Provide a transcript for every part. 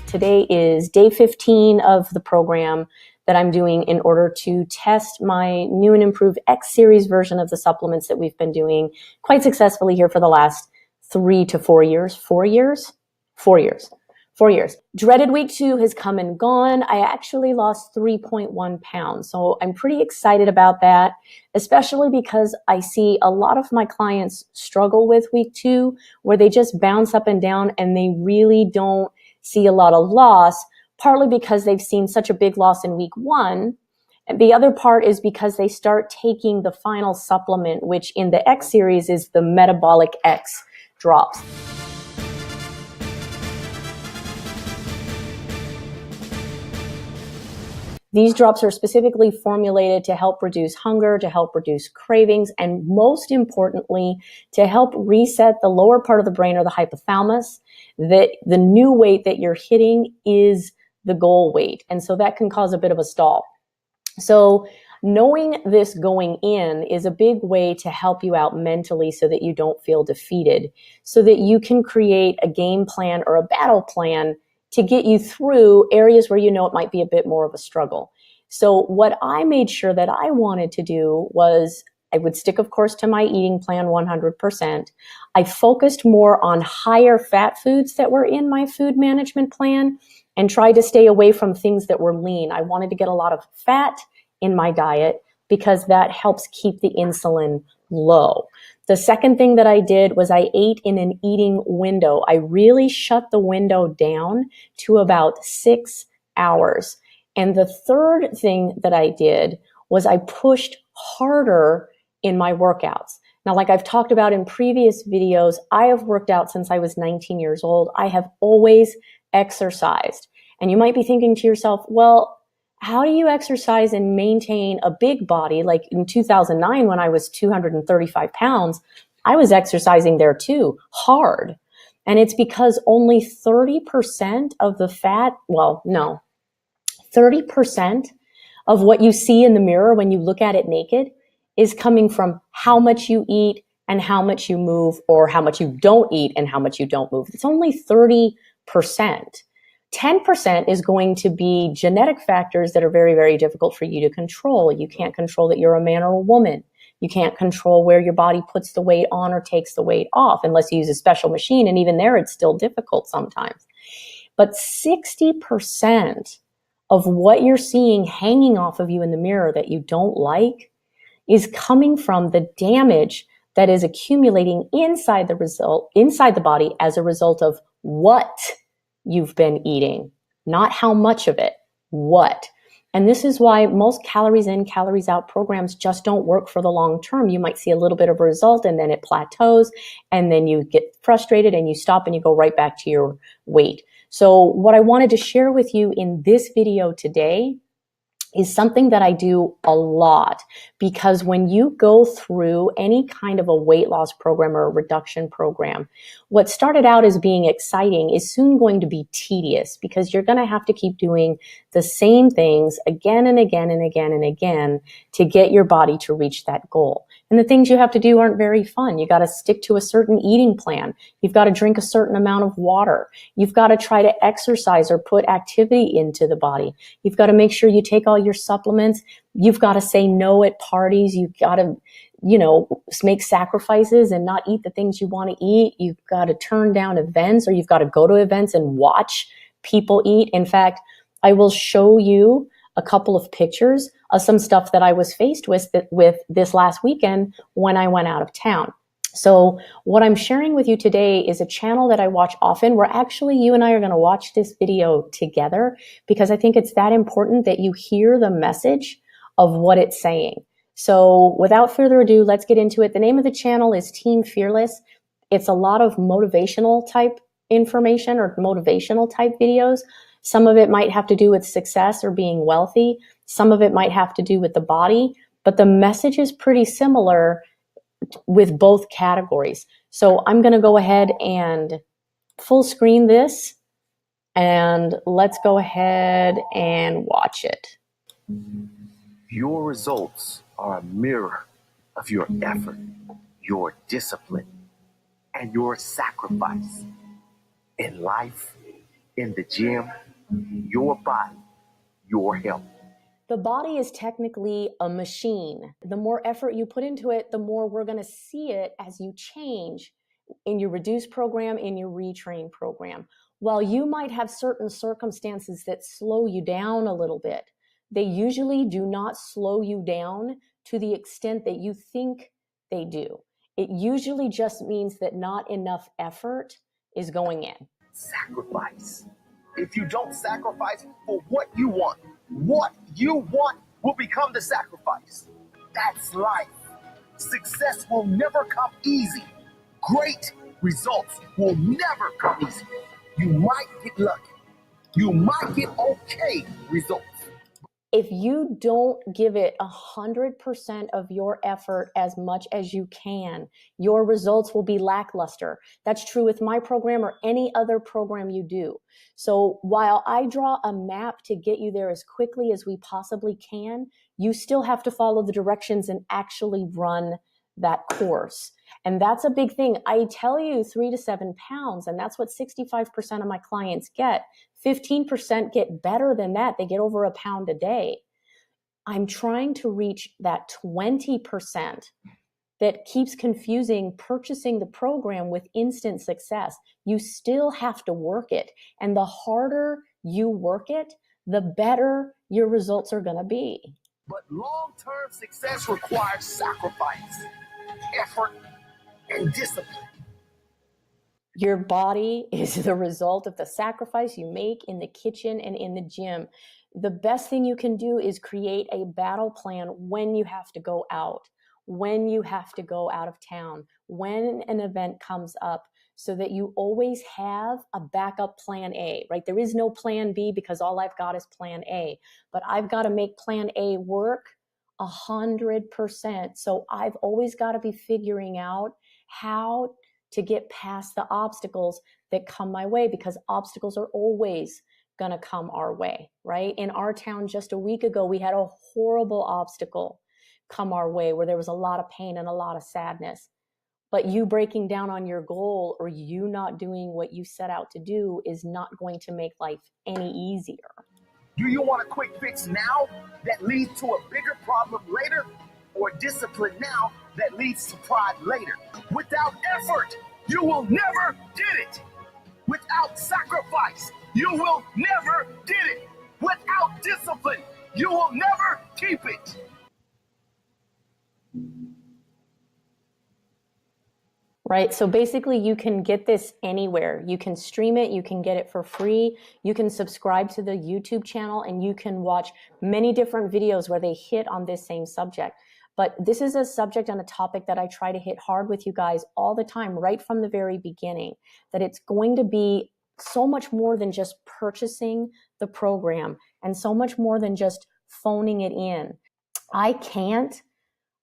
Today is day 15 of the program that I'm doing in order to test my new and improved X series version of the supplements that we've been doing quite successfully here for the last 3 to 4 years. 4 years? 4 years. 4 years. Dreaded week 2 has come and gone. I actually lost 3.1 pounds. So I'm pretty excited about that, especially because I see a lot of my clients struggle with week 2, where they just bounce up and down and they really don't see a lot of loss, partly because they've seen such a big loss in week 1. And the other part is because they start taking the final supplement, which in the X series is the Metabolic X drops. These drops are specifically formulated to help reduce hunger, to help reduce cravings, and most importantly, to help reset the lower part of the brain or the hypothalamus, that the new weight that you're hitting is the goal weight. And so that can cause a bit of a stall. So knowing this going in is a big way to help you out mentally so that you don't feel defeated, so that you can create a game plan or a battle plan to get you through areas where you know it might be a bit more of a struggle. So what I made sure that I wanted to do was I would stick, of course, to my eating plan 100%. I focused more on higher fat foods that were in my food management plan and tried to stay away from things that were lean. I wanted to get a lot of fat in my diet because that helps keep the insulin low. The second thing that I did was I ate in an eating window. I really shut the window down to about 6 hours. And the third thing that I did was I pushed harder in my workouts. Now, like I've talked about in previous videos, I have worked out since I was 19 years old. I have always exercised. And you might be thinking to yourself, well, how do you exercise and maintain a big body? Like in 2009, when I was 235 pounds, I was exercising there too, hard. And it's because only 30% of the fat, 30% of what you see in the mirror when you look at it naked is coming from how much you eat and how much you move, or how much you don't eat and how much you don't move. It's only 30%. 10% is going to be genetic factors that are very, very difficult for you to control. You can't control that you're a man or a woman. You can't control where your body puts the weight on or takes the weight off unless you use a special machine. And even there, it's still difficult sometimes. But 60% of what you're seeing hanging off of you in the mirror that you don't like is coming from the damage that is accumulating inside the body as a result of what you've been eating, not how much of it, what. And this is why most calories in, calories out programs just don't work for the long term. You might see a little bit of a result and then it plateaus, and then you get frustrated and you stop and you go right back to your weight. So what I wanted to share with you in this video today is something that I do a lot, because when you go through any kind of a weight loss program or a reduction program, what started out as being exciting is soon going to be tedious, because you're going to have to keep doing the same things again and again and again and again to get your body to reach that goal. And the things you have to do aren't very fun. You got to stick to a certain eating plan. You've got to drink a certain amount of water. You've got to try to exercise or put activity into the body. You've got to make sure you take all your supplements. You've got to say no at parties. You've got to, make sacrifices and not eat the things you want to eat. You've got to turn down events, or you've got to go to events and watch people eat. In fact, I will show you a couple of pictures of some stuff that I was faced with this last weekend when I went out of town. So what I'm sharing with you today is a channel that I watch often, where actually you and I are going to watch this video together, because I think it's that important that you hear the message of what it's saying. So without further ado, let's get into it. The name of the channel is Team Fearless. It's a lot of motivational type information or motivational type videos. Some of it might have to do with success or being wealthy. Some of it might have to do with the body, but the message is pretty similar with both categories. So I'm going to go ahead and full screen this, and let's go ahead and watch it. Your results are a mirror of your effort, your discipline, and your sacrifice. In life, In the gym, your body, your health. The body is technically a machine. The more effort you put into it, the more we're going to see it as you change in your reduce program, in your retrain program. While you might have certain circumstances that slow you down a little bit, they usually do not slow you down to the extent that you think they do. It usually just means that not enough effort is going in. Sacrifice. If you don't sacrifice for what you want will become the sacrifice. That's life. Success will never come easy. Great results will never come easy. You might get lucky. You might get okay results. If you don't give it 100% of your effort as much as you can, your results will be lackluster. That's true with my program or any other program you do. So while I draw a map to get you there as quickly as we possibly can, you still have to follow the directions and actually run that course. And that's a big thing. I tell you 3 to 7 pounds, and that's what 65% of my clients get. 15% get better than that. They get over a pound a day. I'm trying to reach that 20% that keeps confusing purchasing the program with instant success. You still have to work it. And the harder you work it, the better your results are going to be. But long-term success requires sacrifice, effort, and discipline. Your body is the result of the sacrifice you make in the kitchen and in the gym. The best thing you can do is create a battle plan when you have to go out, when you have to go out of town, when an event comes up, so that you always have a backup plan A, right? There is no plan B because all I've got is plan A, but I've got to make plan A work 100%. So I've always got to be figuring out how to get past the obstacles that come my way, because obstacles are always going to come our way, right? In our town just a week ago, we had a horrible obstacle come our way where there was a lot of pain and a lot of sadness. But you breaking down on your goal or you not doing what you set out to do is not going to make life any easier. Do you want a quick fix now that leads to a bigger problem later? Or discipline now that leads to pride later? Without effort, you will never get it. Without sacrifice, you will never get it. Without discipline, you will never keep it. Right. So basically you can get this anywhere. You can stream it. You can get it for free. You can subscribe to the YouTube channel and you can watch many different videos where they hit on this same subject. But this is a subject and a topic that I try to hit hard with you guys all the time, right from the very beginning, that it's going to be so much more than just purchasing the program and so much more than just phoning it in. I can't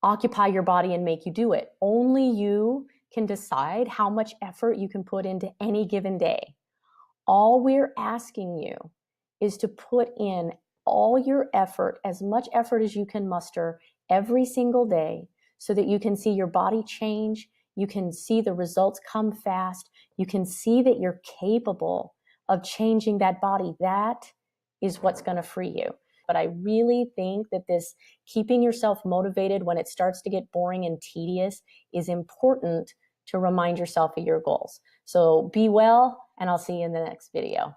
occupy your body and make you do it. Only you can decide how much effort you can put into any given day. All we're asking you is to put in all your effort, as much effort as you can muster every single day, so that you can see your body change, you can see the results come fast, you can see that you're capable of changing that body. That is what's going to free you. But I really think that this keeping yourself motivated when it starts to get boring and tedious is important to remind yourself of your goals. So be well, and I'll see you in the next video.